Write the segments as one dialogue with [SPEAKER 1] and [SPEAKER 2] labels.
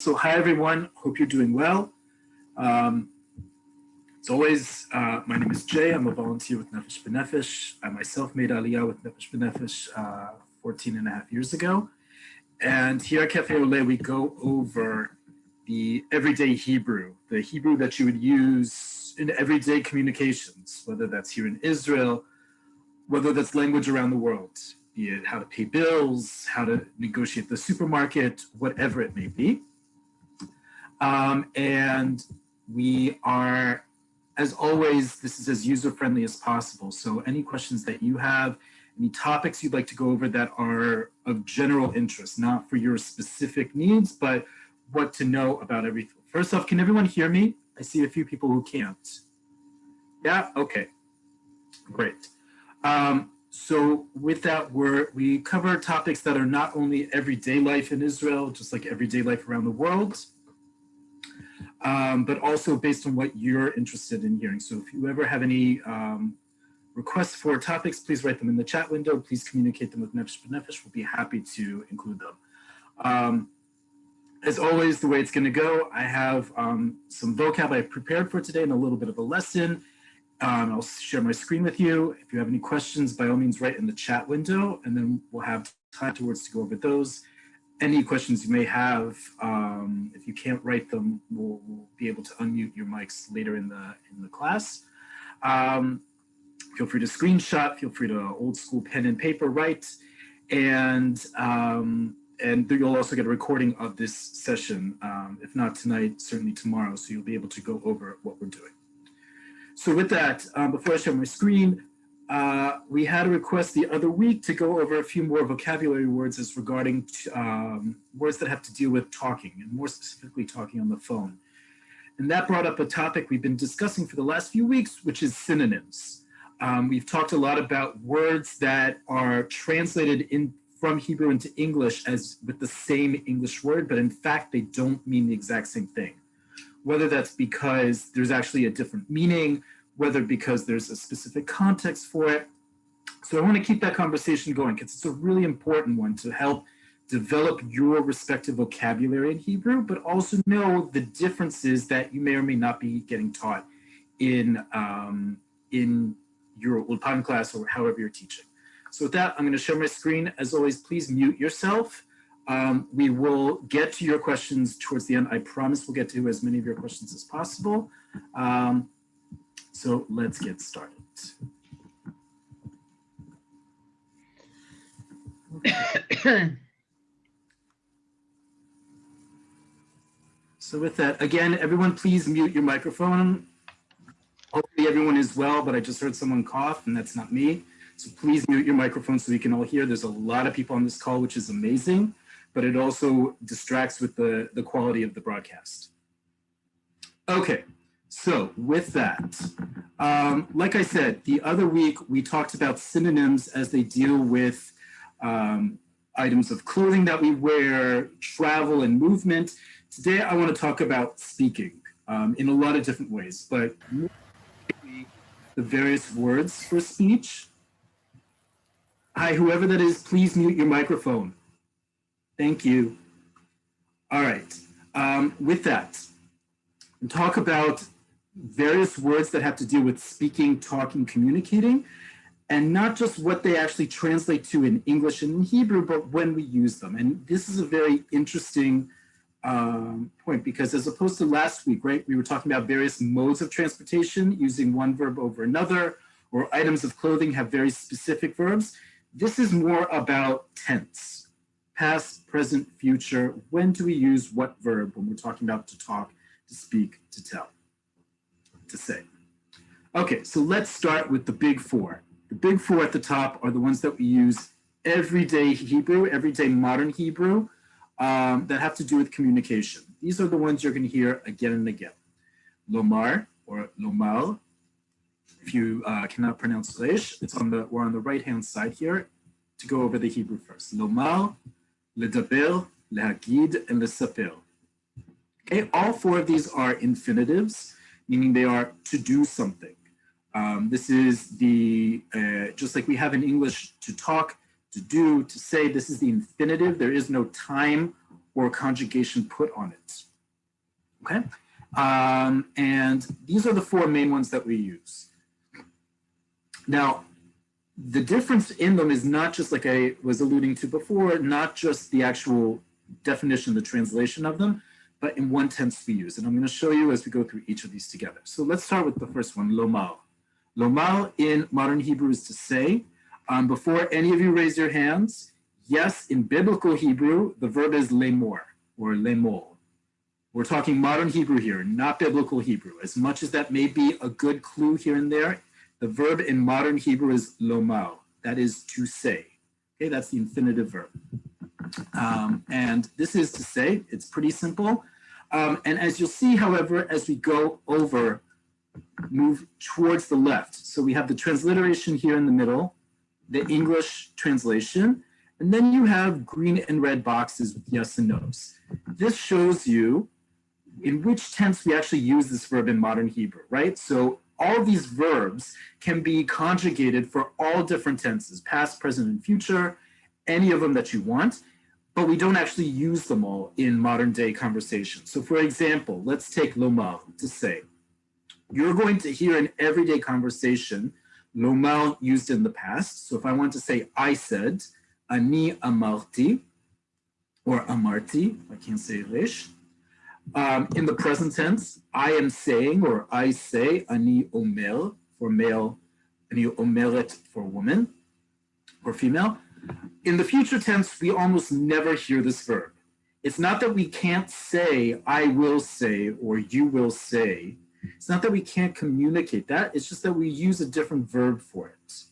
[SPEAKER 1] So hi everyone, hope you're doing well. As always, my name is Jay. I'm a volunteer with Nefesh B'Nefesh. I myself made Aliyah with Nefesh B'Nefesh 14 and a half years ago. And here at Cafe Oleh, we go over the everyday Hebrew, the Hebrew that you would use in everyday communications, whether that's here in Israel, whether that's language around the world, be it how to pay bills, how to negotiate the supermarket, whatever it may be. And we are, as always, this is as user-friendly as possible. So any questions that you have, any topics you'd like to go over that are of general interest, not for your specific needs, but what to know about everything. First off, can everyone hear me? I see a few people who can't. Yeah, okay, great. So with that, we cover topics that are not only everyday life in Israel, just like everyday life around the world, but also based on what you're interested in hearing. So if you ever have any requests for topics, please write them in the chat window. Please communicate them with Nefesh B'Nefesh. We'll be happy to include them. As always, the way it's going to go, I have some vocab I prepared for today and a little bit of a lesson. I'll share my screen with you. If you have any questions, by all means, write in the chat window, and then we'll have time afterwards to go over those. Any questions you may have, if you can't write them, we'll be able to unmute your mics later in the class. Feel free to screenshot, feel free to old school pen and paper write, and you'll also get a recording of this session, if not tonight, certainly tomorrow, so you'll be able to go over what we're doing. So with that, before I share my screen, we had a request the other week to go over a few more vocabulary words as regarding words that have to deal with talking, and more specifically talking on the phone. And that brought up a topic we've been discussing for the last few weeks, which is synonyms. We've talked a lot about words that are translated from Hebrew into English as with the same English word, but in fact, they don't mean the exact same thing. Whether that's because there's actually a different meaning, whether because there's a specific context for it. So I want to keep that conversation going because it's a really important one to help develop your respective vocabulary in Hebrew, but also know the differences that you may or may not be getting taught in your Ulpan class or however you're teaching. So with that, I'm going to share my screen. As always, please mute yourself. We will get to your questions towards the end. I promise we'll get to as many of your questions as possible. So let's get started. Okay. So with that, again, everyone please mute your microphone. Hopefully everyone is well, but I just heard someone cough and that's not me. So please mute your microphone so we can all hear. There's a lot of people on this call, which is amazing, but it also distracts with the quality of the broadcast. Okay, so with that, like I said, the other week we talked about synonyms as they deal with items of clothing that we wear, travel and movement. Today I want to talk about speaking in a lot of different ways, but the various words for speech. Hi, whoever that is, please mute your microphone. Thank you. All right, with that, and talk about various words that have to do with speaking, talking, communicating, and not just what they actually translate to in English and in Hebrew, but when we use them. And this is a very interesting point because as opposed to last week, right, we were talking about various modes of transportation using one verb over another, or items of clothing have very specific verbs. This is more about tense, past, present, future. When do we use what verb when we're talking about to talk, to speak, to tell, to say? Okay, so let's start with the big four. The big four at the top are the ones that we use everyday Hebrew, everyday modern Hebrew, that have to do with communication. These are the ones you're going to hear again and again. Lomar or lomar. If you cannot pronounce Reish, we're on the right-hand side here to go over the Hebrew first. Lomar, ledaber, lehagid, and lesaper. Okay, all four of these are infinitives, meaning they are to do something. This is the, just like we have in English to talk, to do, to say, this is the infinitive. There is no time or conjugation put on it. Okay? And these are the four main ones that we use. Now, the difference in them is not just, like I was alluding to before, not just the actual definition, the translation of them, but in one tense we use. And I'm going to show you as we go through each of these together. So let's start with the first one, lomar. Lomar in modern Hebrew is to say. Before any of you raise your hands, yes, in biblical Hebrew, the verb is lemor or lemol. We're talking modern Hebrew here, not biblical Hebrew. As much as that may be a good clue here and there, the verb in modern Hebrew is lomar. That is to say. Okay, that's the infinitive verb. And this is to say. It's pretty simple. And as you'll see, however, as we go over, move towards the left. So we have the transliteration here in the middle, the English translation, and then you have green and red boxes with yes and no's. This shows you in which tense we actually use this verb in modern Hebrew, right? So all of these verbs can be conjugated for all different tenses, past, present, and future, any of them that you want, but we don't actually use them all in modern day conversation. So for example, let's take lomar, to say. You're going to hear in everyday conversation, lomar used in the past. So if I want to say I said, ani amarti, or amarti, I can't say English. In the present tense, I am saying, or I say, ani omer, for male, ani omeret for woman, or female. In the future tense, we almost never hear this verb. It's not that we can't say, I will say, or you will say. It's not that we can't communicate that. It's just that we use a different verb for it.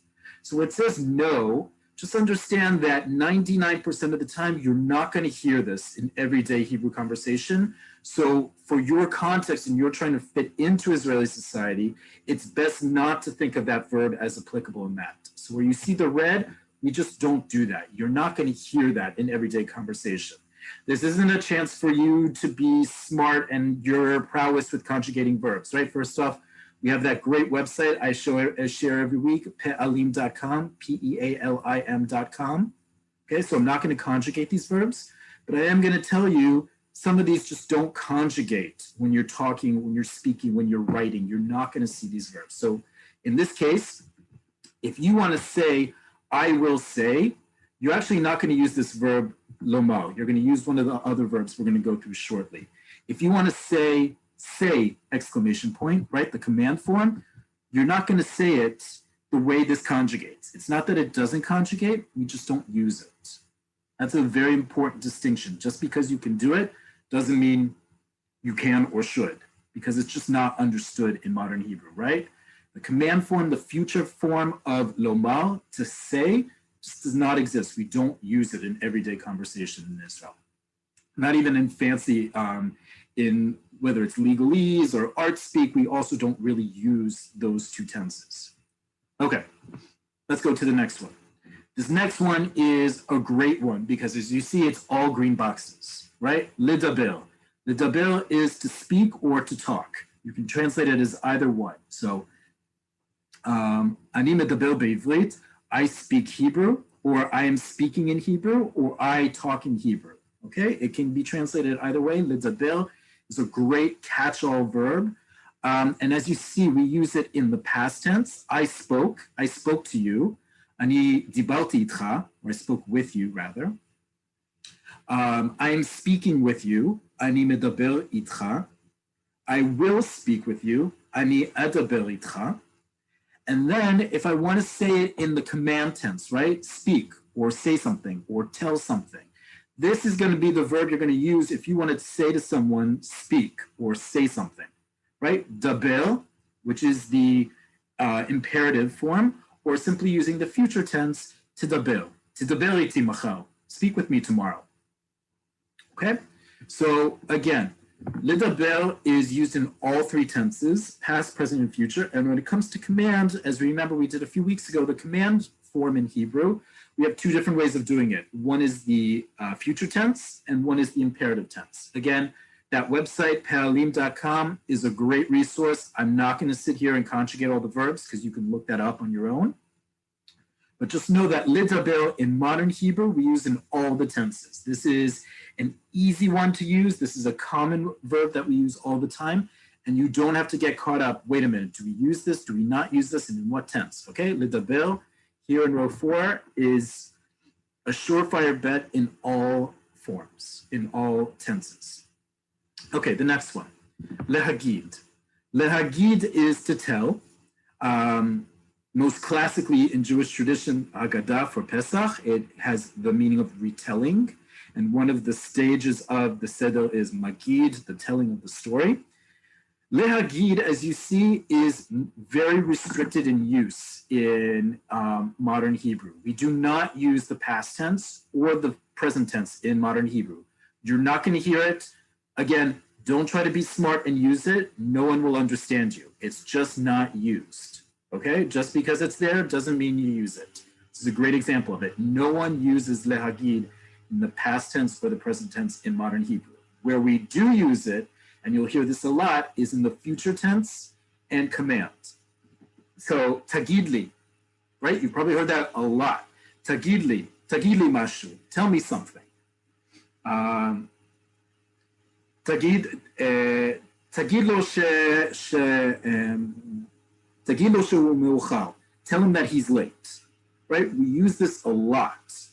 [SPEAKER 1] So when it says no, just understand that 99% of the time, you're not going to hear this in everyday Hebrew conversation. So for your context and you're trying to fit into Israeli society, it's best not to think of that verb as applicable in that. So where you see the red, we just don't do that. You're not going to hear that in everyday conversation. This isn't a chance for you to be smart and your prowess with conjugating verbs, right? First off, we have that great website I share every week, pealim.com, Pealim.com. Okay, so I'm not going to conjugate these verbs, but I am going to tell you some of these just don't conjugate when you're talking, when you're speaking, when you're writing. You're not going to see these verbs. So in this case, if you want to say, I will say, you're actually not going to use this verb lomar. You're going to use one of the other verbs we're going to go through shortly. If you want to say, exclamation point, right, the command form, you're not going to say it the way this conjugates. It's not that it doesn't conjugate, we just don't use it. That's a very important distinction. Just because you can do it doesn't mean you can or should, because it's just not understood in modern Hebrew, right? The command form, the future form of lomar, to say, just does not exist. We don't use it in everyday conversation in Israel. Not even in fancy, in whether it's legalese or art speak, we also don't really use those two tenses. Okay, let's go to the next one. This next one is a great one because as you see, it's all green boxes, right? Lidaber. Lidaber is to speak or to talk. You can translate it as either one. So, ani medaber be'ivrit, I speak Hebrew, or I am speaking in Hebrew, or I talk in Hebrew. Okay, it can be translated either way. Lidaber is a great catch-all verb. And as you see, we use it in the past tense. I spoke to you. Ani dibalti itcha, or I spoke with you, rather. I am speaking with you. Ani medaber itcha. I will speak with you. Ani adaber itcha. And then if I want to say it in the command tense, right? Speak, or say something, or tell something. This is going to be the verb you're going to use if you want to say to someone, speak, or say something, right? Daber, which is the imperative form, or simply using the future tense, tidaber iti machar, speak with me tomorrow. Okay? So again, lidaber is used in all three tenses, past, present, and future. And when it comes to command, as we remember we did a few weeks ago, the command form in Hebrew, we have two different ways of doing it. One is the future tense, and one is the imperative tense. Again, that website, pealim.com, is a great resource. I'm not going to sit here and conjugate all the verbs because you can look that up on your own. But just know that lidabel in modern Hebrew, we use in all the tenses. This is an easy one to use. This is a common verb that we use all the time. And you don't have to get caught up. Wait a minute, do we use this? Do we not use this? And in what tense? Okay, lidabel here in row 4 is a surefire bet in all forms, in all tenses. Okay, the next one, lehagid. Lehagid is to tell. Most classically in Jewish tradition, Haggadah for Pesach, it has the meaning of retelling. And one of the stages of the Seder is Magid, the telling of the story. Lehagid, as you see, is very restricted in use in modern Hebrew. We do not use the past tense or the present tense in modern Hebrew. You're not going to hear it. Again, don't try to be smart and use it. No one will understand you. It's just not used. Okay, just because it's there doesn't mean you use it. This is a great example of it. No one uses lehagid in the past tense or the present tense in modern Hebrew. Where we do use it, and you'll hear this a lot, is in the future tense and command. So tagidli, right? You've probably heard that a lot. Tagidli mashu, tell me something. Tagid lo shehu meuchar. Tell him that he's late, right? We use this a lot.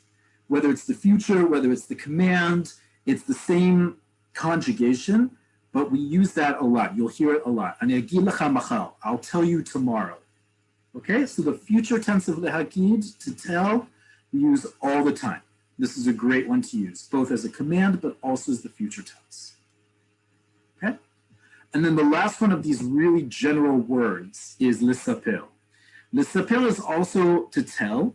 [SPEAKER 1] Whether it's the future, whether it's the command, it's the same conjugation, but we use that a lot. You'll hear it a lot. Ani agid lecha machar. I'll tell you tomorrow. Okay, so the future tense of lehagid, to tell, we use all the time. This is a great one to use, both as a command, but also as the future tense. Okay? And then the last one of these really general words is lisapel. Lisapel is also to tell.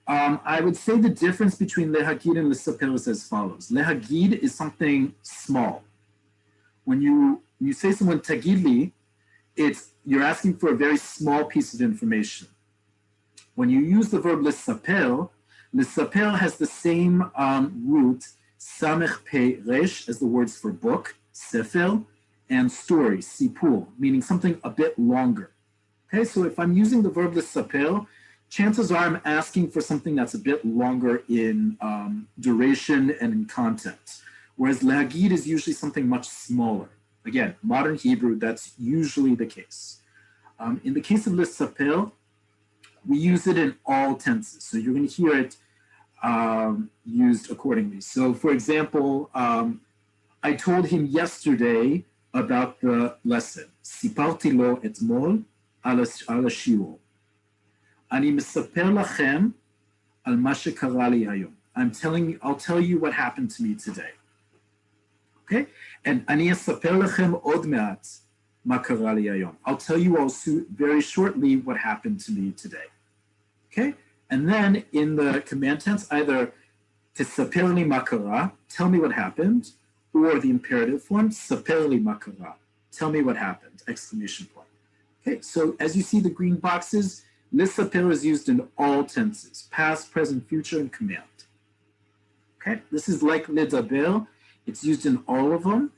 [SPEAKER 1] I would say the difference between lehagid and lisapel is as follows. Lehagid is something small. When you say someone tagidli, you're asking for a very small piece of information. When you use the verb lisapel has the same root, samech pe resh, as the words for book, sefer, and story, sipur, meaning something a bit longer. Okay, so if I'm using the verb lisapel, chances are I'm asking for something that's a bit longer in duration and in content. Whereas lehagid is usually something much smaller. Again, modern Hebrew, that's usually the case. In the case of lisapel, we use it in all tenses. So you're going to hear it used accordingly. So for example, I told him yesterday about the lesson. Siparti lo etmol al shiur. Ani mesaper lachem al ma shekara li hayom. I'll tell you what happened to me today. Okay? And ani esaper lachem od me'at ma kara li hayom. I'll tell you also very shortly what happened to me today. Okay? And then in the command tense, either tesaper li ma kara, tell me what happened, or the imperative form, saper li ma kara, tell me what happened, exclamation point. Okay, so as you see the green boxes, lisaper is used in all tenses, past, present, future, and command. Okay, this is like lidaber. It's used in all of them.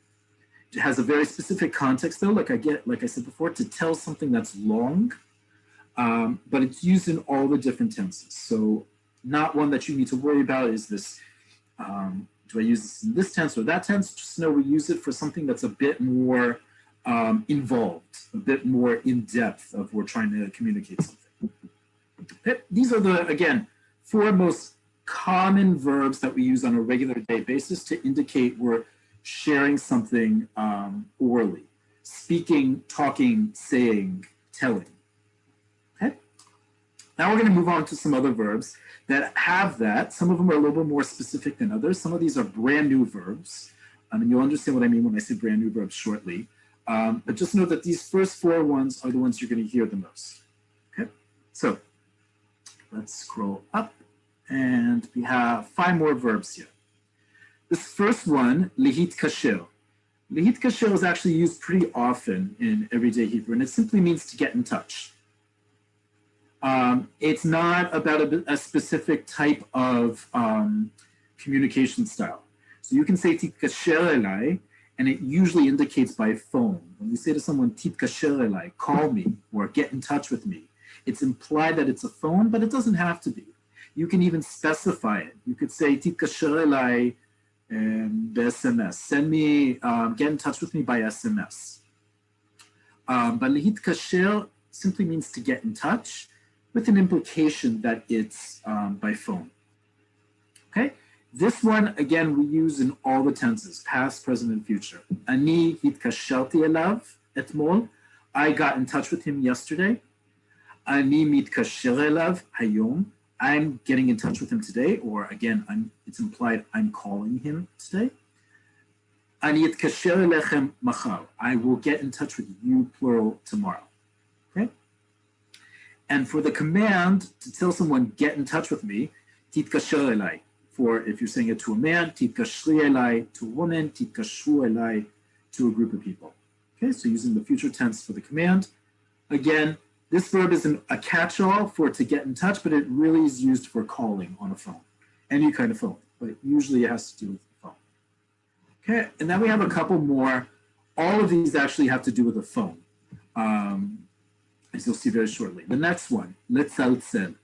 [SPEAKER 1] It has a very specific context though, like I said before, to tell something that's long, but it's used in all the different tenses. So not one that you need to worry about is this, do I use this in this tense or that tense? Just know we use it for something that's a bit more involved, a bit more in depth of we're trying to communicate something. Okay. These are the, again, 4 most common verbs that we use on a regular day basis to indicate we're sharing something orally. Speaking, talking, saying, telling. Okay. Now we're going to move on to some other verbs that have that. Some of them are a little bit more specific than others. Some of these are brand new verbs. And you'll understand what I mean when I say brand new verbs shortly. But just know that these first 4 ones are the ones you're going to hear the most. Okay, so let's scroll up. And we have 5 more verbs here. This first one, lihit kasher. Lihit kasher is actually used pretty often in everyday Hebrew, and it simply means to get in touch. It's not about a specific type of communication style. So you can say titkasher elai, and it usually indicates by phone. When you say to someone, titkasher elai, call me, or get in touch with me, it's implied that it's a phone, but it doesn't have to be. You can even specify it. You could say, תתקשר אליי ב-SMS. Send me, get in touch with me by SMS. But להתקשר simply means to get in touch with an implication that it's by phone. Okay? This one, again, we use in all the tenses, past, present, and future. אני התקשרתי אליו אתמול. I got in touch with him yesterday. אני מתקשר אליו היום. I'm getting in touch with him today, or again, it's implied I'm calling him today. אני אתקשר אליכם מחר. I will get in touch with you, plural, tomorrow. Okay? And for the command to tell someone, get in touch with me, תתקשר אליי. For if you're saying it to a man, תתקשרי אליי, to a woman, תתקשרו אליי, to a group of people. Okay, so using the future tense for the command. Again, this verb is a catch-all for to get in touch, but it really is used for calling on a phone, any kind of phone, but usually it has to do with the phone. Okay, and then we have a couple more. All of these actually have to do with a phone, as you'll see very shortly. The next one, לצלצל.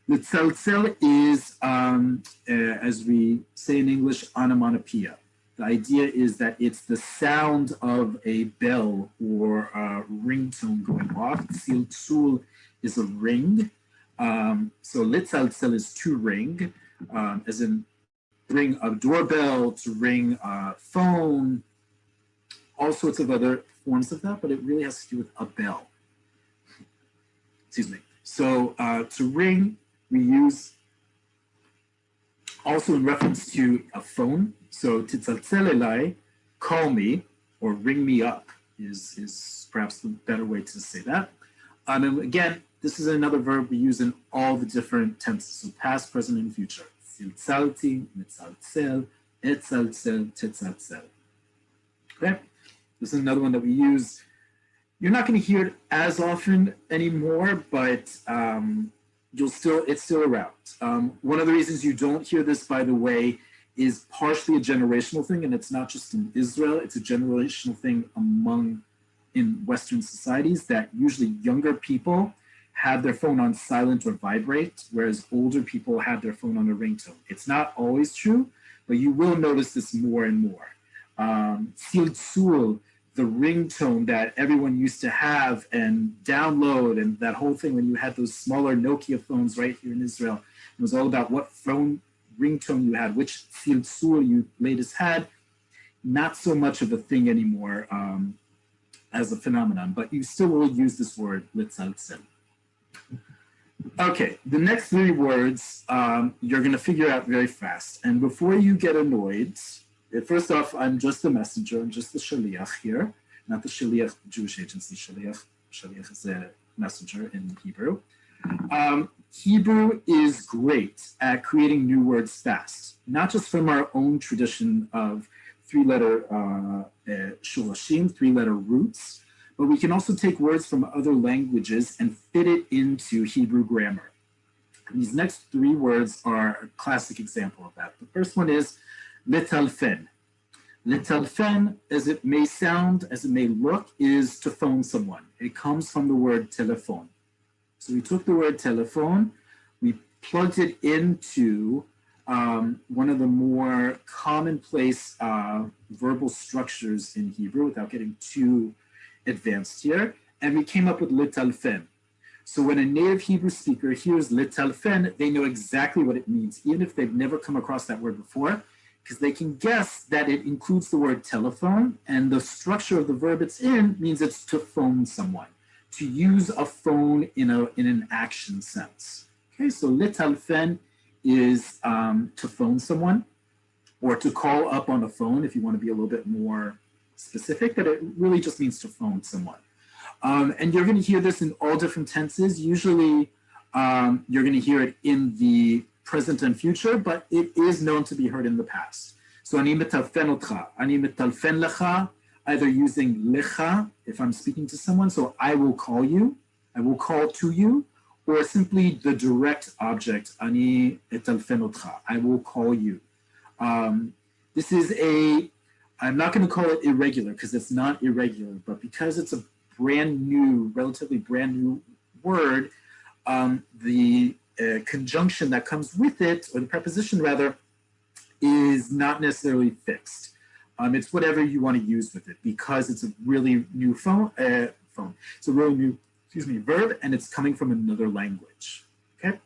[SPEAKER 1] לצלצל is, as we say in English, onomatopoeia. The idea is that it's the sound of a bell or a ringtone going off. צלצול is a ring. So לצלצל is to ring, as in ring a doorbell, to ring a phone, all sorts of other forms of that, but it really has to do with a bell. Excuse me. So to ring, we use also in reference to a phone. So תצלצל אליי, call me, or ring me up is perhaps the better way to say that. And again, this is another verb we use in all the different tenses, so past, present, and future. צלצלתי, מצלצל, אצלצל, תצלצל. Okay, this is another one that we use. You're not going to hear it as often anymore, but it's still around. One of the reasons you don't hear this, by the way, is partially a generational thing, and it's not just in Israel, it's a generational thing in Western societies, that usually younger people have their phone on silent or vibrate, whereas older people have their phone on a ringtone. It's not always true, but you will notice this more and more. צלצול, the ringtone that everyone used to have and download, and that whole thing when you had those smaller Nokia phones right here in Israel. It was all about what phone ringtone you had, which צלצול you latest had. Not so much of a thing anymore as a phenomenon, but you still will use this word, לצלצל. Okay, the next three words you're going to figure out very fast. And before you get annoyed, first off, I'm just the messenger. I'm just the shaliach here, not the shaliach Jewish agency. Shaliach is a messenger in Hebrew. Hebrew is great at creating new words fast, not just from our own tradition of three-letter shorashim, three-letter roots, but we can also take words from other languages and fit it into Hebrew grammar. And these next three words are a classic example of that. The first one is letalfen. Letalfen, as it may sound, as it may look, is to phone someone. It comes from the word telephone. So we took the word telephone, we plugged it into one of the more commonplace verbal structures in Hebrew, without getting too advanced here, and we came up with letalfen. So when a native Hebrew speaker hears letalfen, they know exactly what it means, even if they've never come across that word before, because they can guess that it includes the word telephone, and the structure of the verb it's in means it's to phone someone, to use a phone in an action sense. Okay, so letalfen is to phone someone, or to call up on a phone if you want to be a little bit more specific, but it really just means to phone someone. And you're going to hear this in all different tenses. Usually you're going to hear it in the present and future, but it is known to be heard in the past. So אני מטלפן אותך, אני מטלפן לך, either using lecha if I'm speaking to someone, so I will call you, I will call to you, or simply the direct object, אני אטלפן אותך, I will call you. This is I'm not going to call it irregular because it's not irregular, but because it's a brand new, relatively brand new word, the conjunction that comes with it, or the preposition rather, is not necessarily fixed. It's whatever you want to use with it because it's a really new It's a really new, verb, and it's coming from another language. Okay.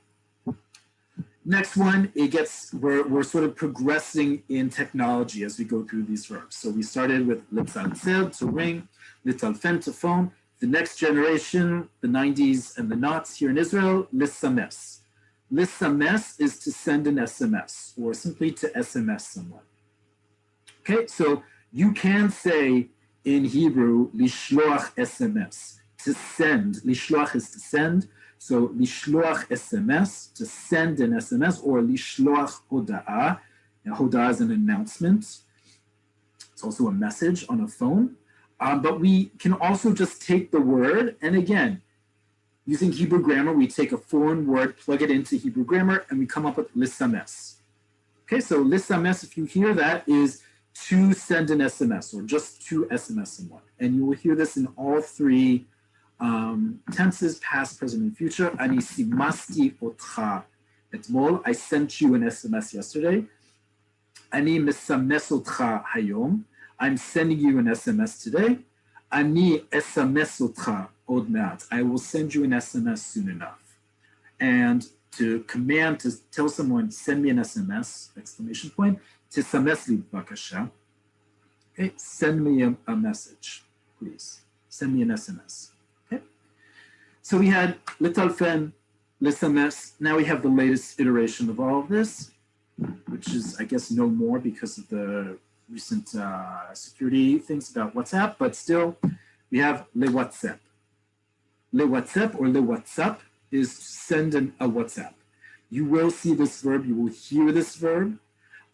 [SPEAKER 1] Next one, we're sort of progressing in technology as we go through these verbs. So we started with litzalzel, to ring, litzalfen, to phone. The next generation, the 90s and the knots here in Israel, lissames. Lissames is to send an SMS or simply to SMS someone. Okay, so you can say in Hebrew, lishloach SMS, to send. Lishloach is to send. So lishloach SMS, to send an SMS, or lishloach hoda'ah. Now, hoda'ah is an announcement. It's also a message on a phone. But we can also just take the word, and again, using Hebrew grammar, we take a foreign word, plug it into Hebrew grammar, and we come up with lissames. Okay, so lissames, if you hear that, is to send an SMS, or just to SMS someone. And you will hear this in all three tenses, past, present, and future. Ani simasti otcha etmol. I sent you an SMS yesterday. Ani mesames otcha hayom. I'm sending you an SMS today. Ani esames otcha od me'at. I will send you an SMS soon enough. And to command, to tell someone, send me an SMS, exclamation point, tisames li bakasha. Okay, send me a message, please. Send me an SMS. Okay. So we had litalfen, lisames. Now we have the latest iteration of all of this, which is, I guess, no more because of the recent security things about WhatsApp, but still we have le WhatsApp. Le WhatsApp or le WhatsApp is to send a WhatsApp. You will see this verb, you will hear this verb,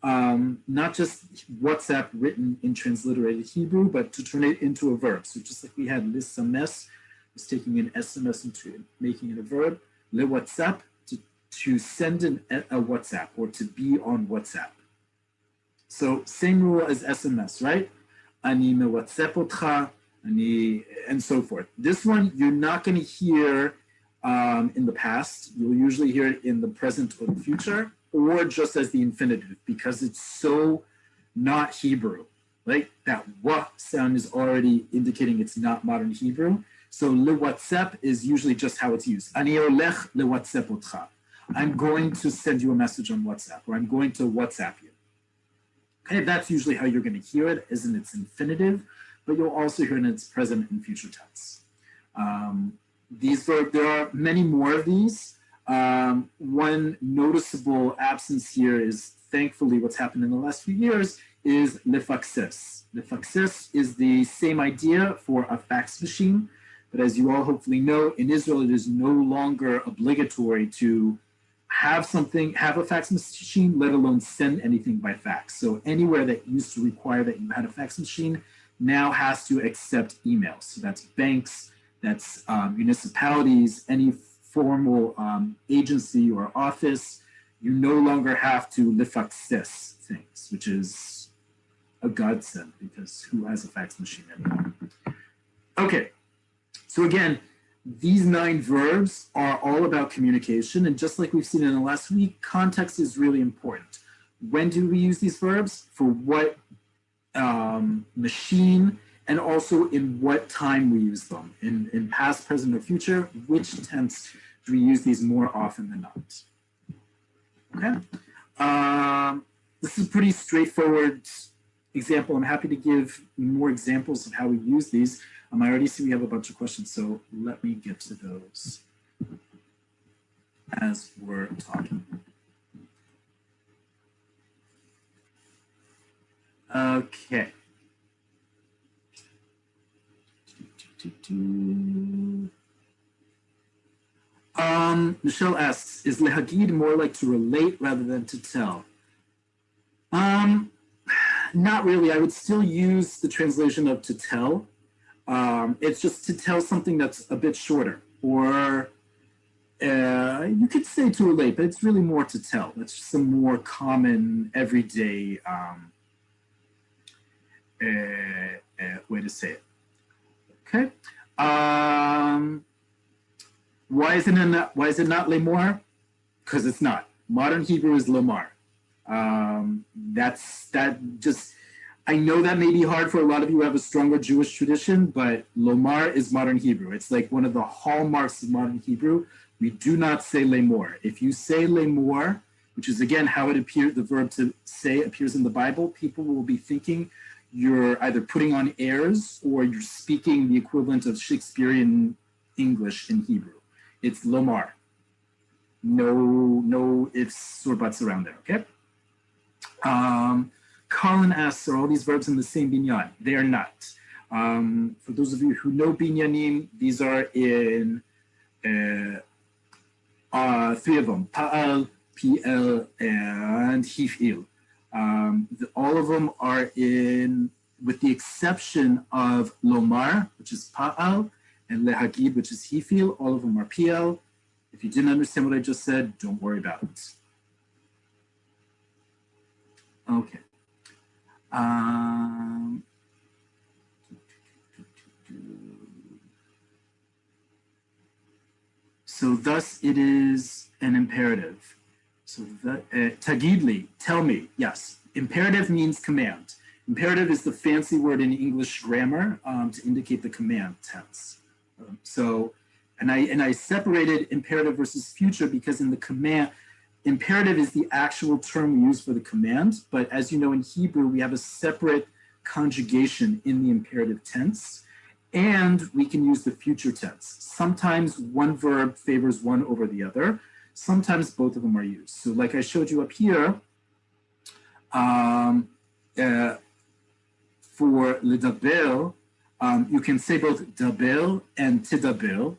[SPEAKER 1] not just WhatsApp written in transliterated Hebrew, but to turn it into a verb. So just like we had lisames, was taking an SMS into making it a verb, le WhatsApp, to send a WhatsApp or to be on WhatsApp. So same rule as SMS, right? Ani me WhatsApp otcha, and so forth. This one you're not going to hear in the past. You'll usually hear it in the present or the future, or just as the infinitive, because it's so not Hebrew. Right? That wa sound is already indicating it's not modern Hebrew. So le WhatsApp is usually just how it's used. Ani olech le WhatsApp otcha. I'm going to send you a message on WhatsApp, or I'm going to WhatsApp you. Okay, that's usually how you're going to hear it, is in its infinitive, but you'll also hear it in its present and future tense. There are many more of these. One noticeable absence here is, thankfully, what's happened in the last few years is lefaxes. Lefaxes is the same idea for a fax machine, but as you all hopefully know, in Israel, it is no longer obligatory to have a fax machine, let alone send anything by fax. So anywhere that used to require that you had a fax machine now has to accept emails. So that's banks, that's municipalities, any formal agency or office. You no longer have to lifaxes things, which is a godsend because who has a fax machine anymore? Okay, so again, these 9 verbs are all about communication, and just like we've seen in the last week, context is really important. When do we use these verbs? For what machine, and also in what time we use them. In past, present, or future, which tense do we use these more often than not? Okay. This is a pretty straightforward example. I'm happy to give more examples of how we use these. I already see we have a bunch of questions, so let me get to those as we're talking. Okay. Michelle asks, is lehagid more like to relate rather than to tell? Not really. I would still use the translation of to tell. It's just to tell something that's a bit shorter, or you could say to relate, but it's really more to tell. It's just a more common, everyday way to say it. Okay. Why is it not lemor? because it's not. Modern Hebrew is lomar. I know that may be hard for a lot of you who have a stronger Jewish tradition, but lomar is modern Hebrew. It's like one of the hallmarks of modern Hebrew. We do not say lemor. If you say lemor, which is again how it appears, the verb to say appears in the Bible, people will be thinking you're either putting on airs or you're speaking the equivalent of Shakespearean English in Hebrew. It's lomar. No ifs or buts around there, okay? Colin asks, are all these verbs in the same binyan? They are not. For those of you who know binyanim, these are in three of them, pa'al, pl, and hif'il. All of them are in, with the exception of lomar, which is pa'al, and lehagid, which is hif'il, all of them are pl. If you didn't understand what I just said, don't worry about it. Okay. So thus it is an imperative. So tagidli, tell me, yes. Imperative means command. Imperative is the fancy word in English grammar to indicate the command tense. And I separated imperative versus future because in the command, imperative is the actual term we use for the command, but as you know in Hebrew, we have a separate conjugation in the imperative tense, and we can use the future tense. Sometimes one verb favors one over the other. Sometimes both of them are used. So like I showed you up here, for ledaber, you can say both daber and tidaber.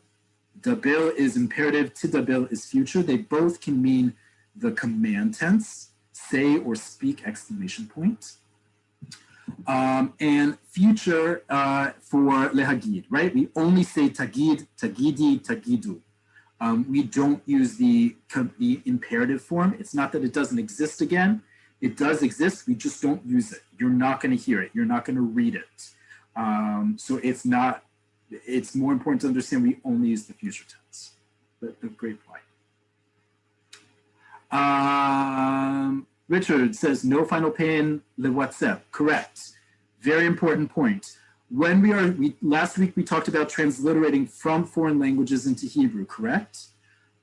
[SPEAKER 1] Daber is imperative, tidaber is future. They both can mean the command tense, say or speak, exclamation point. And future for lehagid, right? We only say tagid, tagidi, tagidu. We don't use the imperative form. It's not that it doesn't exist again. It does exist, we just don't use it. You're not gonna hear it, you're not gonna read it. So it's more important to understand we only use the future tense. But great point. Richard says, no final pay in le WhatsApp. Correct. Very important point. Last week we talked about transliterating from foreign languages into Hebrew, correct?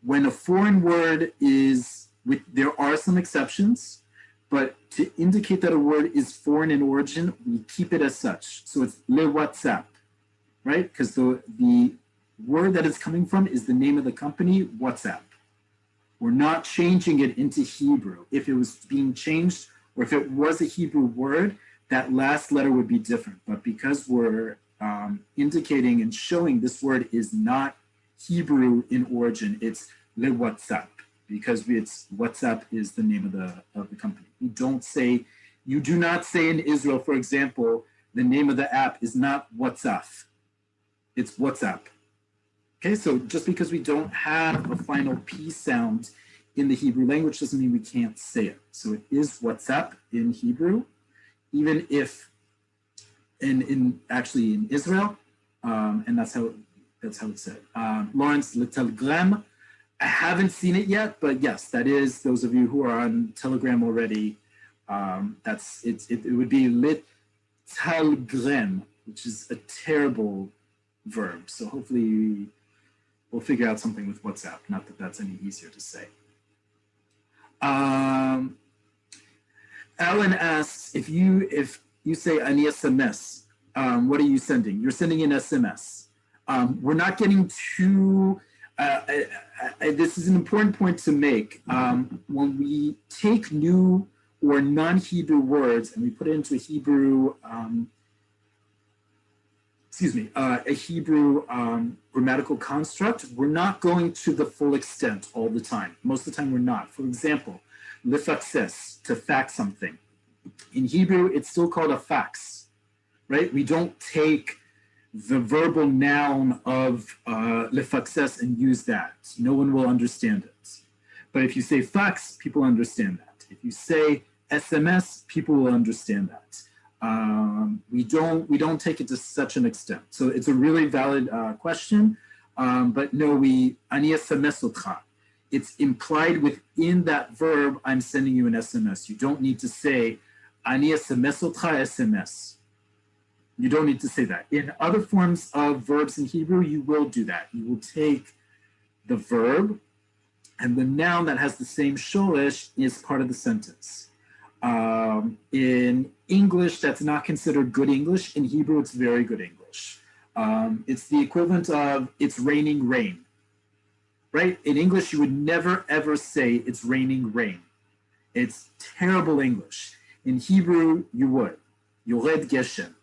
[SPEAKER 1] When a foreign word there are some exceptions, but to indicate that a word is foreign in origin, we keep it as such. So it's le WhatsApp, right? Because the word that it's coming from is the name of the company, WhatsApp. We're not changing it into Hebrew. If it was being changed, or if it was a Hebrew word, that last letter would be different. But because we're indicating and showing this word is not Hebrew in origin, it's le WhatsApp, because WhatsApp is the name of the company. You do not say in Israel, for example, the name of the app is not WhatsApp, it's WhatsApp. Okay, so just because we don't have a final P sound in the Hebrew language doesn't mean we can't say it. So it is WhatsApp in Hebrew, even if actually in Israel, and that's how it's said. Lawrence, le Telegram, I haven't seen it yet, but yes, that is, those of you who are on Telegram already, it would be le Telegram, which is a terrible verb. So hopefully we'll figure out something with WhatsApp. Not that that's any easier to say. Alan asks, if you say ani SMS, what are you sending? You're sending an SMS. We're not getting too, this is an important point to make. When we take new or non-Hebrew words and we put it into a Hebrew, a Hebrew grammatical construct, we're not going to the full extent all the time. Most of the time we're not. For example, lefaxes, to fax something. In Hebrew, it's still called a fax, right? We don't take the verbal noun of lefaxes and use that. No one will understand it. But if you say fax, people understand that. If you say SMS, people will understand that. We don't take it to such an extent. So it's a really valid question, but no, ani SMS otcha. it's implied within that verb, I'm sending you an SMS. You don't need to say, Ani SMS otcha SMS. You don't need to say that. In other forms of verbs in Hebrew, you will do that. You will take the verb, and the noun that has the same shoresh is part of the sentence. In English, that's not considered good English. In Hebrew, it's very good English. It's the equivalent of it's raining rain, right? In English, you would never, ever say it's raining rain. It's terrible English. In Hebrew, you would. Yored geshem.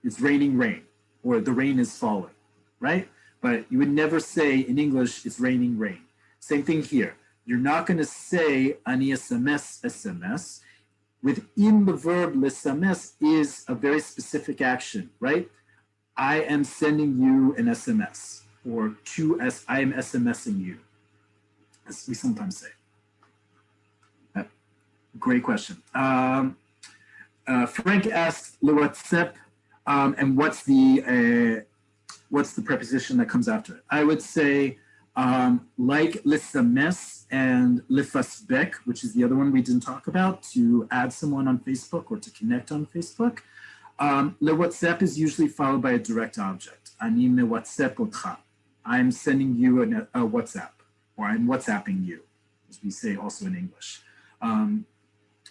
[SPEAKER 1] It's raining rain, or the rain is falling, right? But you would never say in English, it's raining rain. Same thing here. You're not going to say ani SMS SMS. Within the verb lesames is a very specific action, right? I am sending you an SMS, or I am SMSing you, as we sometimes say. Great question. Frank asked le WhatsApp, and what's the preposition that comes after it? I would say like lesames and lefasbek, which is the other one we didn't talk about, to add someone on Facebook or to connect on Facebook. Le WhatsApp is usually followed by a direct object. Ani me WhatsApp otcha. I'm sending you a WhatsApp, or I'm WhatsApping you, as we say also in English.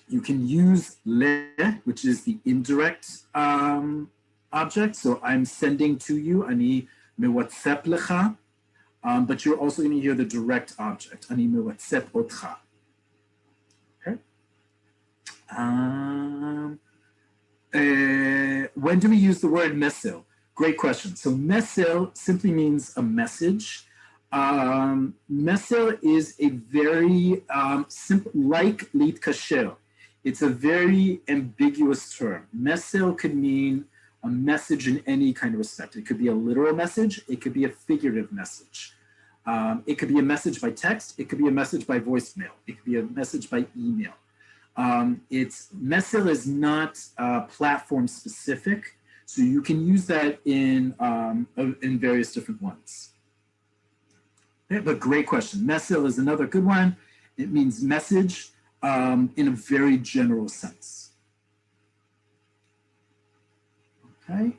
[SPEAKER 1] You can use le, which is the indirect object. So I'm sending to you, ani me WhatsApp lecha. But you're also going to hear the direct object, ani me WhatsApp otcha. Okay. When do we use the word mesel? Great question. So mesel simply means a message. Mesel is a very simple, like lit kasher. It's a very ambiguous term. Mesel could mean a message in any kind of respect. It could be a literal message. It could be a figurative message. It could be a message by text. It could be a message by voicemail. It could be a message by email. Mesel is not platform specific, so you can use that in various different ones. Okay, but great question. Mesel is another good one. It means message in a very general sense. Okay.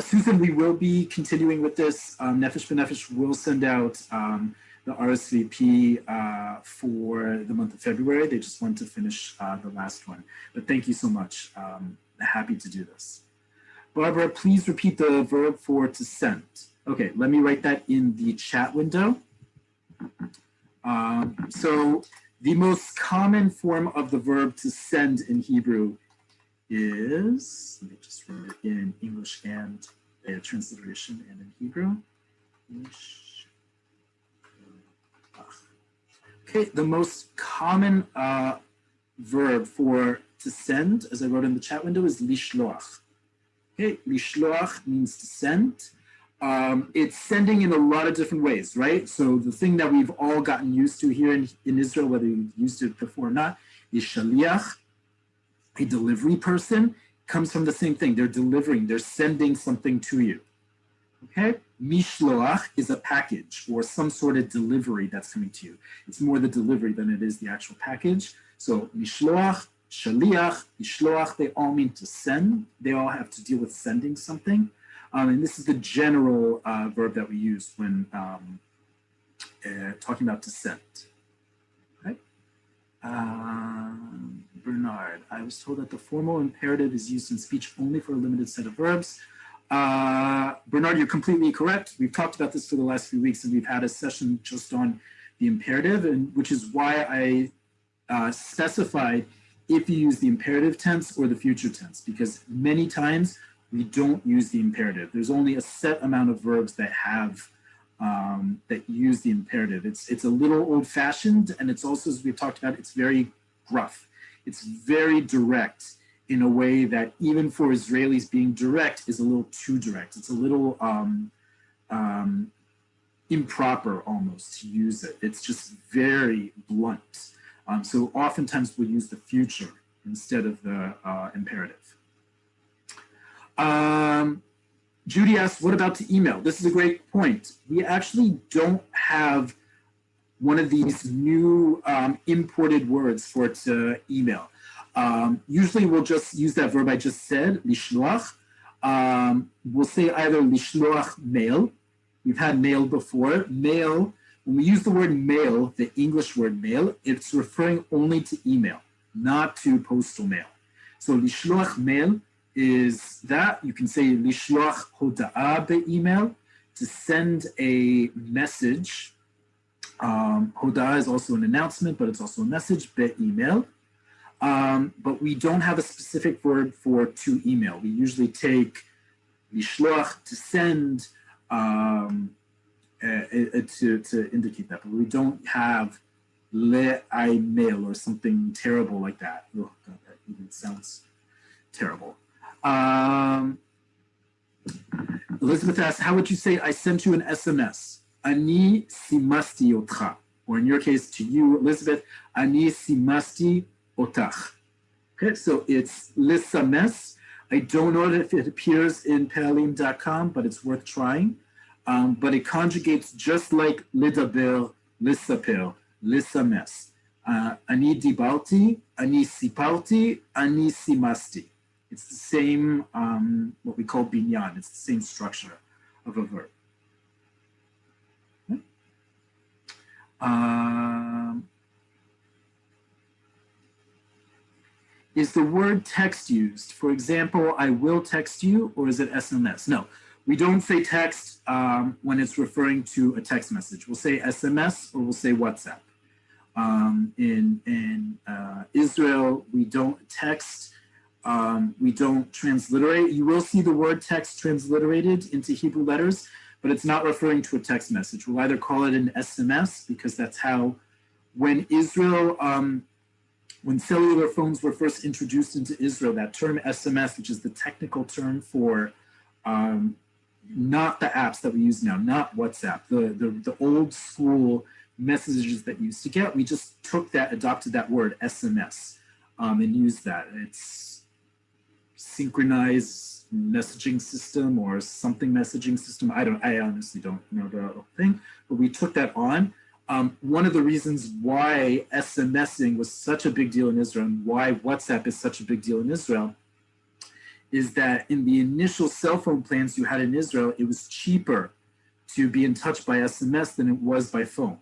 [SPEAKER 1] Susan, we will be continuing with this. Nefesh B'Nefesh will send out the RSVP for the month of February. They just want to finish the last one. But thank you so much. Happy to do this. Barbara, please repeat the verb for to send. Okay, let me write that in the chat window. So the most common form of the verb to send in Hebrew is, let me just write it in English and a transliteration and in Hebrew. Okay, the most common verb for to send, as I wrote in the chat window, is lishloach. Okay, lishloach means to send. It's sending in a lot of different ways, right? So the thing that we've all gotten used to here in Israel, whether you've used it before or not, is shaliach, a delivery person, comes from the same thing. They're delivering, they're sending something to you. Okay? Mishloach is a package or some sort of delivery that's coming to you. It's more the delivery than it is the actual package. So mishloach, shaliach, mishloach, they all mean to send. They all have to deal with sending something. And this is the general verb that we use when talking about to send. Okay? Bernard, I was told that the formal imperative is used in speech only for a limited set of verbs. Bernard, you're completely correct. We've talked about this for the last few weeks, and we've had a session just on the imperative, and which is why I specified if you use the imperative tense or the future tense, because many times we don't use the imperative. There's only a set amount of verbs that have that use the imperative. It's a little old-fashioned, and it's also, as we've talked about, it's very gruff. It's very direct in a way that even for Israelis, being direct is a little too direct. It's a little improper almost to use it. It's just very blunt. So oftentimes we'll use the future instead of the imperative. Judy asks, what about to email? This is a great point. We actually don't have one of these new imported words for to email. Usually we'll just use that verb I just said, lishloach. We'll say either lishloach mail. We've had mail before. Mail, when we use the word mail, the English word mail, it's referring only to email, not to postal mail. So lishloach mail is that. You can say lishloach hoda'a be'email, to send a message. Hoda'a is also an announcement, but it's also a message, be'email. But we don't have a specific verb for to email. We usually take lishloach, to send, to indicate that, but we don't have le'email or something terrible like that. Oh, God, that even sounds terrible. Elizabeth asks, how would you say I sent you an SMS? Ani simasti otcha. Or in your case, to you, Elizabeth, ani simasti otach. Okay, so it's lisames. I don't know if it appears in paralim.com, but it's worth trying. But it conjugates just like lidaber, lisaper, lisames. Ani dibalti, ani siparti, ani simasti. It's the same, what we call binyan. It's the same structure of a verb. Okay. Is the word text used? For example, I will text you, or is it SMS? No, we don't say text when it's referring to a text message. We'll say SMS or we'll say WhatsApp. In Israel, we don't text. We don't transliterate. You will see the word text transliterated into Hebrew letters, but it's not referring to a text message. We'll either call it an SMS, because that's how, when Israel, when cellular phones were first introduced into Israel, that term SMS, which is the technical term for not the apps that we use now, not WhatsApp, the old school messages that you used to get, we just took that, adopted that word SMS, and used that. It's synchronized messaging system or something messaging system. I honestly don't know the whole thing, but we took that on. One of the reasons why SMSing was such a big deal in Israel and why WhatsApp is such a big deal in Israel is that in the initial cell phone plans you had in Israel, it was cheaper to be in touch by SMS than it was by phone.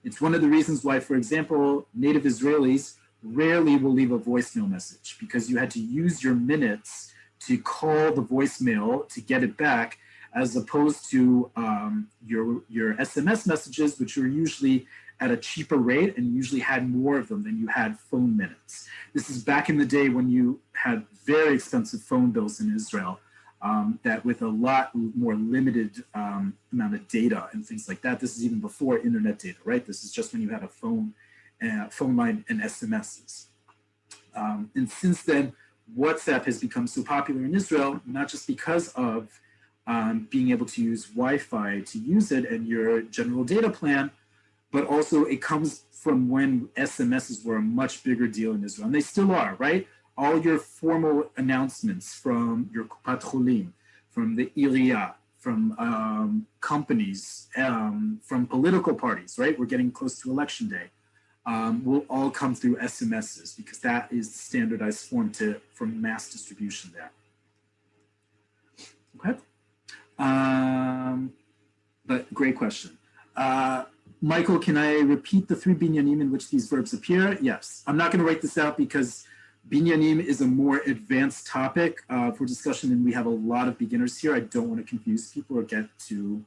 [SPEAKER 1] It's one of the reasons why, for example, native Israelis rarely will leave a voicemail message, because you had to use your minutes to call the voicemail to get it back, as opposed to your SMS messages, which are usually at a cheaper rate and usually had more of them than you had phone minutes. This is back in the day when you had very expensive phone bills in Israel, that with a lot more limited amount of data and things like that. This is even before internet data, right? This is just when you had a phone line and SMSs. And since then, WhatsApp has become so popular in Israel, not just because of being able to use Wi-Fi to use it and your general data plan, but also it comes from when SMSs were a much bigger deal in Israel. And they still are, right? All your formal announcements from your Kupat Cholim, from the Iriya, from companies, from political parties, right? We're getting close to election day. Will all come through SMSs, because that is the standardized form for mass distribution there. Okay. But great question. Michael, can I repeat the 3 binyanim in which these verbs appear? Yes. I'm not going to write this out because binyanim is a more advanced topic for discussion, and we have a lot of beginners here. I don't want to confuse people or get too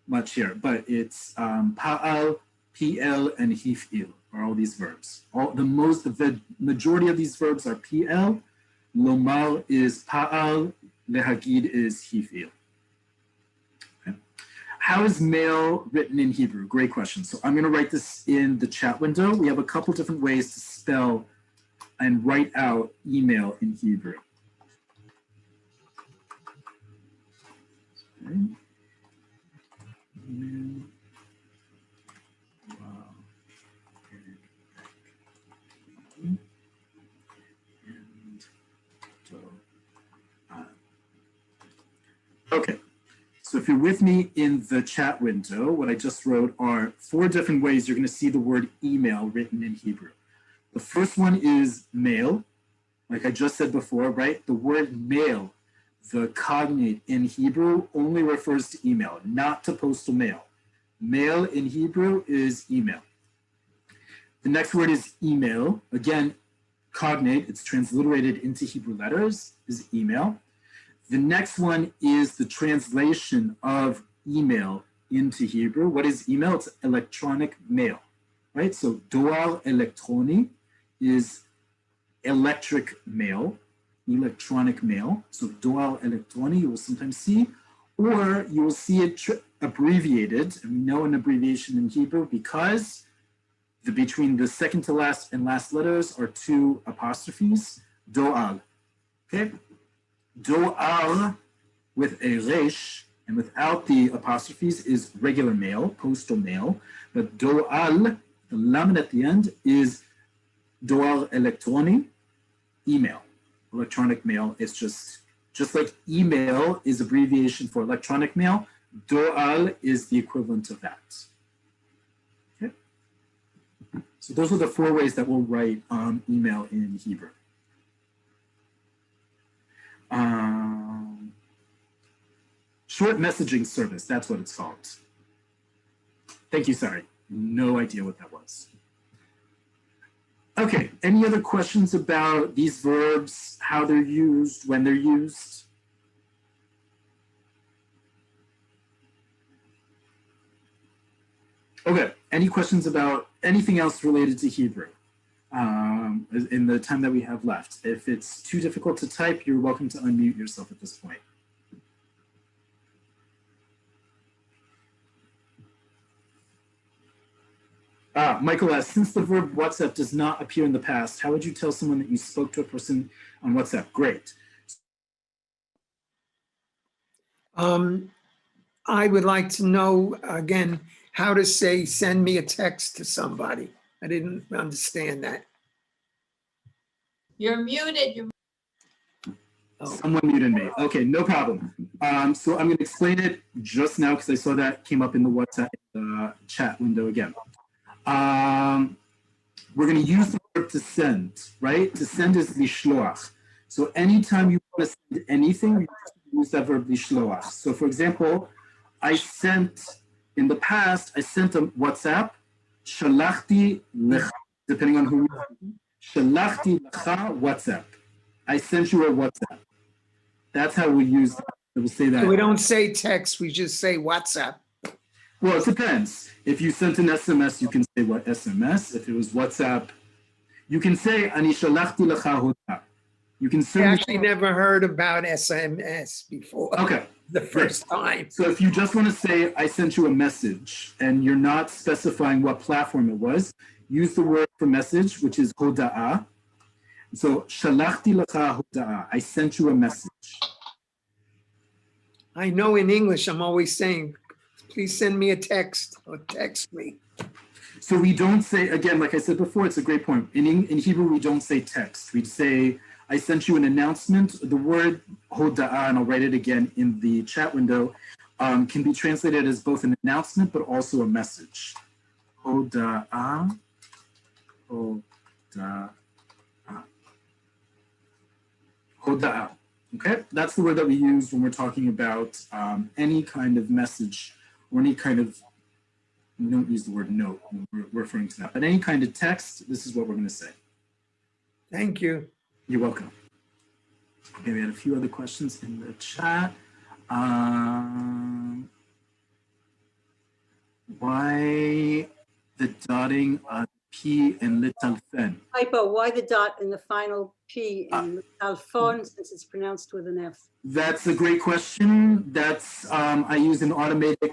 [SPEAKER 1] much here, but it's pa'al, pl, and hif'il are all these verbs. The majority of these verbs are pl, lomar is pa'al, lehagid is hif'il. How is mail written in Hebrew? Great question. So I'm going to write this in the chat window. We have a couple different ways to spell and write out email in Hebrew. Okay. Okay. So if you're with me in the chat window, what I just wrote are 4 different ways you're going to see the word email written in Hebrew. The first one is mail, like I just said before, right? The word mail, the cognate in Hebrew, only refers to email, not to postal mail. Mail in Hebrew is email. The next word is email. Again, cognate, it's transliterated into Hebrew letters, is email. The next one is the translation of email into Hebrew. What is email? It's electronic mail, right? So doar elektroni is electric mail, electronic mail. So doar elektroni you will sometimes see, or you will see it abbreviated. And we know an abbreviation in Hebrew because between the second to last and last letters are 2 apostrophes, doal, okay? Doal with a resh and without the apostrophes is regular mail, postal mail, but doal, the lamed at the end, is doar elektroni, email, electronic mail. It's just like email is abbreviation for electronic mail, doal is the equivalent of that. Okay? So those are the 4 ways that we'll write email in Hebrew. Short messaging service, that's what it's called. Thank you, sorry. No idea what that was. Okay, any other questions about these verbs, how they're used, when they're used? Okay, any questions about anything else related to Hebrew in the time that we have left? If it's too difficult to type, you're welcome to unmute yourself at this point. Michael asks, since the verb WhatsApp does not appear in the past, how would you tell someone that you spoke to a person on WhatsApp? Great.
[SPEAKER 2] I would like to know, again, how to say, send me a text to somebody. I didn't understand that.
[SPEAKER 3] You're muted.
[SPEAKER 1] Someone muted me. Okay, no problem. So I'm going to explain it just now because I saw that came up in the WhatsApp chat window again. We're going to use the verb to send, right? To send is lishloach. So anytime you want to send anything, you use that verb lishloach. So for example, in the past, I sent a WhatsApp, shalachti lecha, depending on who you're shalachti lecha WhatsApp. I sent you a WhatsApp. That's how we use that. We'll say that.
[SPEAKER 2] So we don't say text, we just say WhatsApp.
[SPEAKER 1] Well, it depends. If you sent an SMS, you can say what SMS. If it was WhatsApp, you can say ani shalachti lecha hoda. You can certainly.
[SPEAKER 2] I actually never heard about SMS before.
[SPEAKER 1] Okay.
[SPEAKER 2] The first time.
[SPEAKER 1] So if you just want to say I sent you a message and you're not specifying what platform it was, use the word for message, which is hoda'a. So shalachti lecha hoda'a. I sent you a message.
[SPEAKER 2] I know in English, I'm always saying, please send me a text or text me.
[SPEAKER 1] So we don't say, again, like I said before, it's a great point. In Hebrew, we don't say text. We'd say, I sent you an announcement. The word hoda'a, and I'll write it again in the chat window, can be translated as both an announcement, but also a message. Hoda'a, hoda'a, hoda'a. Okay, that's the word that we use when we're talking about any kind of message or any kind of, we don't use the word note when we're referring to that, but any kind of text, this is what we're going to say.
[SPEAKER 2] Thank you.
[SPEAKER 1] You're welcome. Okay, we had a few other questions in the chat. Why the dotting of P and little fen?
[SPEAKER 4] Typo, why the dot in the final P in alphon since it's pronounced with an F?
[SPEAKER 1] That's a great question. That's I use an automatic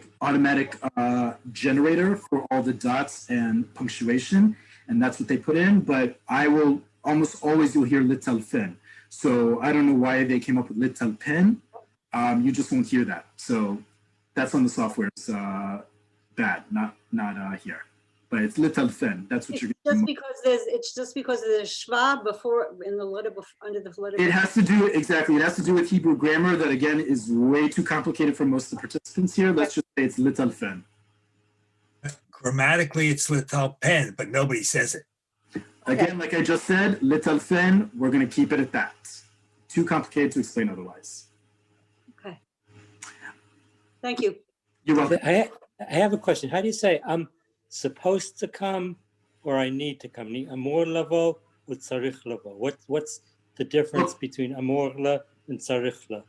[SPEAKER 1] generator for all the dots and punctuation, and that's what they put in. But I will almost always you'll hear little fen. So I don't know why they came up with little pen. You just won't hear that. So that's on the software. It's bad, not here. but it's litalfen. That's what
[SPEAKER 4] It's
[SPEAKER 1] you're
[SPEAKER 4] just
[SPEAKER 1] getting.
[SPEAKER 4] because there's schwa before in the letter under the letter.
[SPEAKER 1] It has to do, exactly, it has to do with Hebrew grammar that, again, is way too complicated for most of the participants here. Let's just say it's litalfen.
[SPEAKER 3] Grammatically, it's litalpen, but nobody says it.
[SPEAKER 1] Again, like I just said, litalfen, we're going to keep it at that. Too complicated to explain otherwise.
[SPEAKER 4] Okay. Thank you.
[SPEAKER 1] You're welcome.
[SPEAKER 5] I have a question. How do you say I'm supposed to come or I need to come? Amor lavo or tzarich lavo? What's the difference between amor la and tzarich la?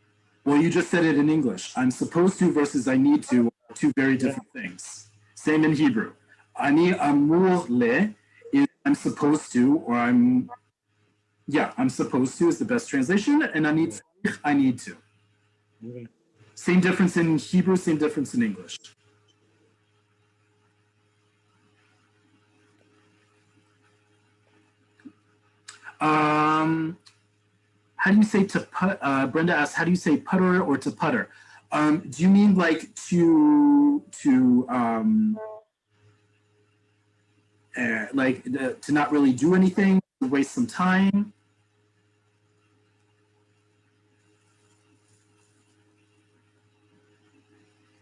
[SPEAKER 1] Well, you just said it in English. I'm supposed to versus I need to are two very different things. Same in Hebrew. Ani amur le is I'm supposed to, or I'm supposed to is the best translation, and I need to.
[SPEAKER 5] Okay.
[SPEAKER 1] Same difference in Hebrew, same difference in English. How do you say to put? Brenda asked, how do you say putter or to putter? Do you mean like to not really do anything, to waste some time?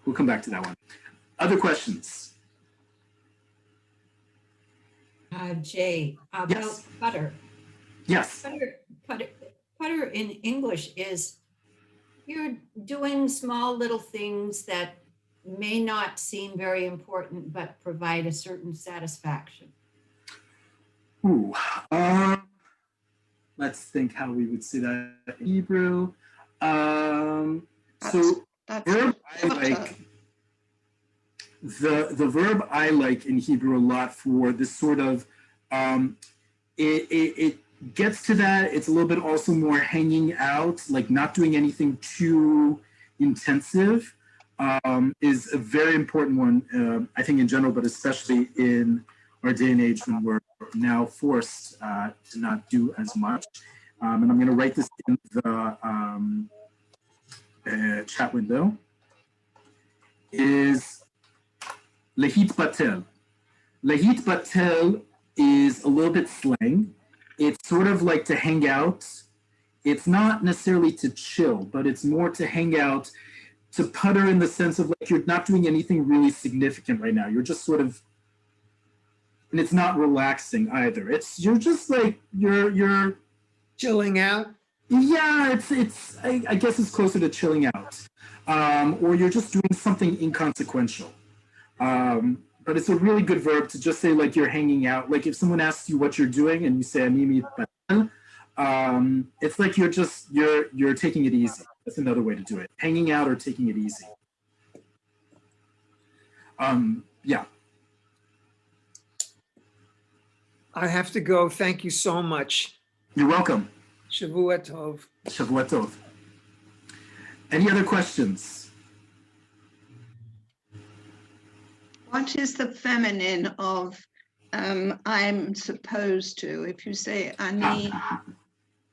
[SPEAKER 1] We'll come back to that one. Other questions?
[SPEAKER 6] Jay, about
[SPEAKER 1] Yes.
[SPEAKER 6] putter.
[SPEAKER 1] Yes.
[SPEAKER 6] Putter in English is you're doing small little things that may not seem very important, but provide a certain satisfaction.
[SPEAKER 1] Ooh. Let's think how we would say that in Hebrew. So verb I like, the verb I like in Hebrew a lot for this sort of it gets to that. It's a little bit also more hanging out, like not doing anything too intensive, is a very important one, I think in general, but especially in our day and age when we're now forced to not do as much. And I'm going to write this in the chat window, is lehit batel. Lehit batel is a little bit slang. It's sort of like to hang out. It's not necessarily to chill, but it's more to hang out, to putter in the sense of like you're not doing anything really significant right now. You're just sort of, and it's not relaxing either. You're just like you're
[SPEAKER 2] Chilling out.
[SPEAKER 1] Yeah, I guess it's closer to chilling out, or you're just doing something inconsequential. But it's a really good verb to just say like you're hanging out. Like if someone asks you what you're doing and you say "Animi batel," it's like you're taking it easy. That's another way to do it. Hanging out or taking it easy. Yeah.
[SPEAKER 2] I have to go. Thank you so much.
[SPEAKER 1] You're welcome.
[SPEAKER 2] Shavua tov.
[SPEAKER 1] Shavua tov. Any other questions?
[SPEAKER 7] What is the feminine of I'm supposed to? If you say ani,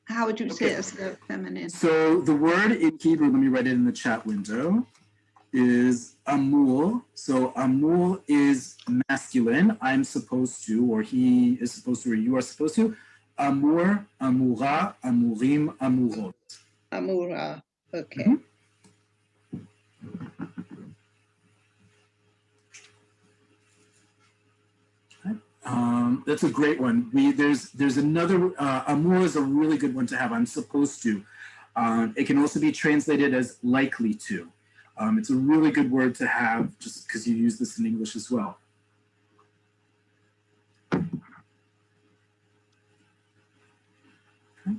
[SPEAKER 7] how would you say it as the feminine?
[SPEAKER 1] So the word in Hebrew, let me write it in the chat window, is amur. So amur is masculine. I'm supposed to, or he is supposed to, or you are supposed to. Amur, amura, amurim, amurot.
[SPEAKER 7] Amura. Okay.
[SPEAKER 1] Mhm. That's a great one. There's another, amur is a really good one to have. I'm supposed to. It can also be translated as likely to. It's a really good word to have just because you use this in English as well. Okay.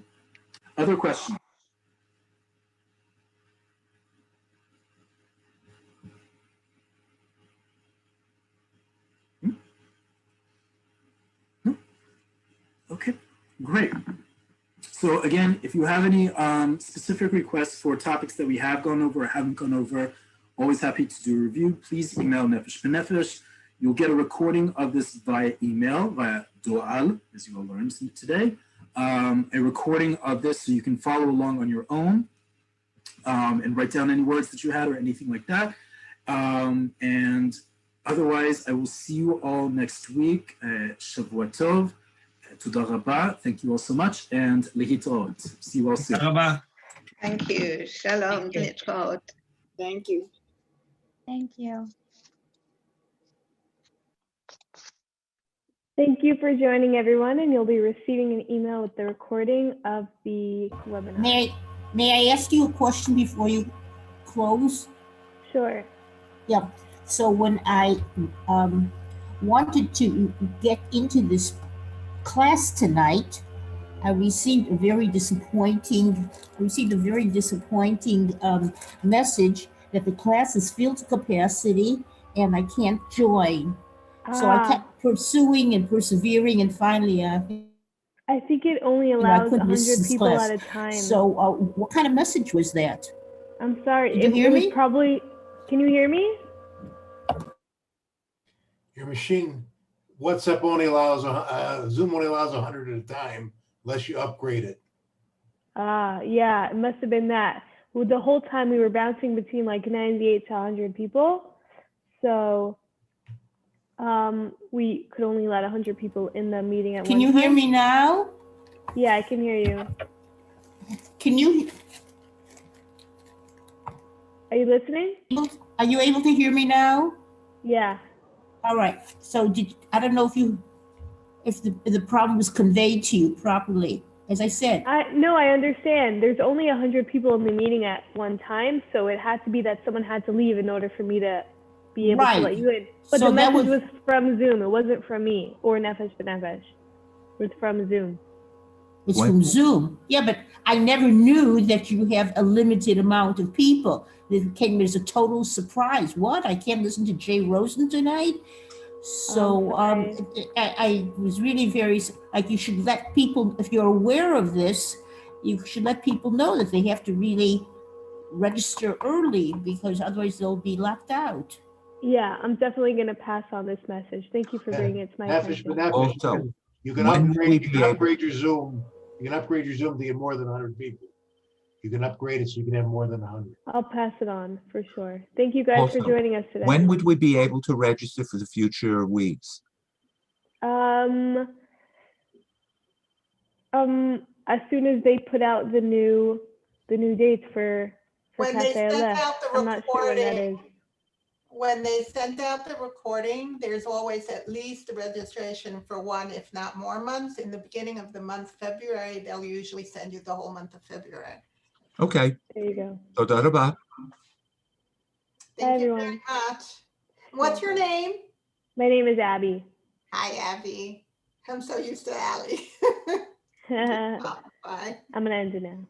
[SPEAKER 1] Other questions? Okay, great. So again, if you have any specific requests for topics that we have gone over or haven't gone over, always happy to do a review. Please email Nefesh B'Nefesh. You'll get a recording of this via email, via Doal, as you will learn today. A recording of this so you can follow along on your own and write down any words that you had or anything like that. And Otherwise, I will see you all next week. Shavua Tov. Toda rabba. Thank you all so much. And lehitraot. See you all soon.
[SPEAKER 3] Bye-bye.
[SPEAKER 7] Thank you. Shalom.
[SPEAKER 6] Thank you.
[SPEAKER 7] Litraot.
[SPEAKER 4] Thank you.
[SPEAKER 8] Thank you.
[SPEAKER 9] Thank you for joining, everyone, and you'll be receiving an email with the recording of the webinar.
[SPEAKER 10] May I ask you a question before you close?
[SPEAKER 9] Sure.
[SPEAKER 10] Yeah. So when I wanted to get into this class tonight, I received a very disappointing message that the class is filled to capacity and I can't join. So I kept pursuing and persevering, and finally,
[SPEAKER 9] I think it only
[SPEAKER 10] I
[SPEAKER 9] allows
[SPEAKER 10] couldn't miss
[SPEAKER 9] 100
[SPEAKER 10] this
[SPEAKER 9] people
[SPEAKER 10] class.
[SPEAKER 9] at a time.
[SPEAKER 10] So what kind of message was that?
[SPEAKER 9] I'm sorry.
[SPEAKER 10] Did you hear
[SPEAKER 9] it was
[SPEAKER 10] me?
[SPEAKER 9] probably. Can you hear me?
[SPEAKER 11] Your machine, WhatsApp only allows, Zoom only allows 100 at a time unless you upgrade it.
[SPEAKER 9] Yeah, it must have been that. Well, the whole time we were bouncing between like 98 to 100 people. So we could only let 100 people in the meeting at
[SPEAKER 10] Can
[SPEAKER 9] one
[SPEAKER 10] you
[SPEAKER 9] time.
[SPEAKER 10] hear me now?
[SPEAKER 9] Yeah, I can hear you.
[SPEAKER 10] Can you?
[SPEAKER 9] Are you listening?
[SPEAKER 10] Are you able to hear me now?
[SPEAKER 9] Yeah.
[SPEAKER 10] All right. So I don't know if the problem was conveyed to you properly. As I said.
[SPEAKER 9] No, I understand. There's only 100 people in the meeting at one time, so it had to be that someone had to leave in order for me to be able to let you in. But
[SPEAKER 10] So
[SPEAKER 9] the
[SPEAKER 10] that
[SPEAKER 9] message was from Zoom. It wasn't from me or Nefesh B'Nefesh. It was from Zoom.
[SPEAKER 10] It's from Zoom. Yeah, but I never knew that you have a limited amount of people. It came as a total surprise. What? I can't listen to Jay Rosen tonight? So I was really very, like, you should let people, if you're aware of this, you should let people know that they have to really register early because otherwise they'll be locked out.
[SPEAKER 9] Yeah, I'm definitely going to pass on this message. Thank you for bringing it to my attention.
[SPEAKER 11] Also, you can upgrade your Zoom. You can upgrade your Zoom to get more than 100 people. You can upgrade it so you can have more than 100.
[SPEAKER 9] I'll pass it on for sure. Thank you guys for joining us today.
[SPEAKER 12] When would we be able to register for the future weeks?
[SPEAKER 9] As soon as they put out the new dates for Cafe Oleh. I'm not sure when that is.
[SPEAKER 13] When they send out the recording, there's always at least a registration for one, if not more months. In the beginning of the month, February, they'll usually send you the whole month of February.
[SPEAKER 12] Okay.
[SPEAKER 9] There you go.
[SPEAKER 12] Toda rabba.
[SPEAKER 13] Thank you very much. What's your name?
[SPEAKER 9] My name is Abby.
[SPEAKER 13] Hi, Abby. I'm so used to Allie. Bye.
[SPEAKER 9] I'm going to end it now.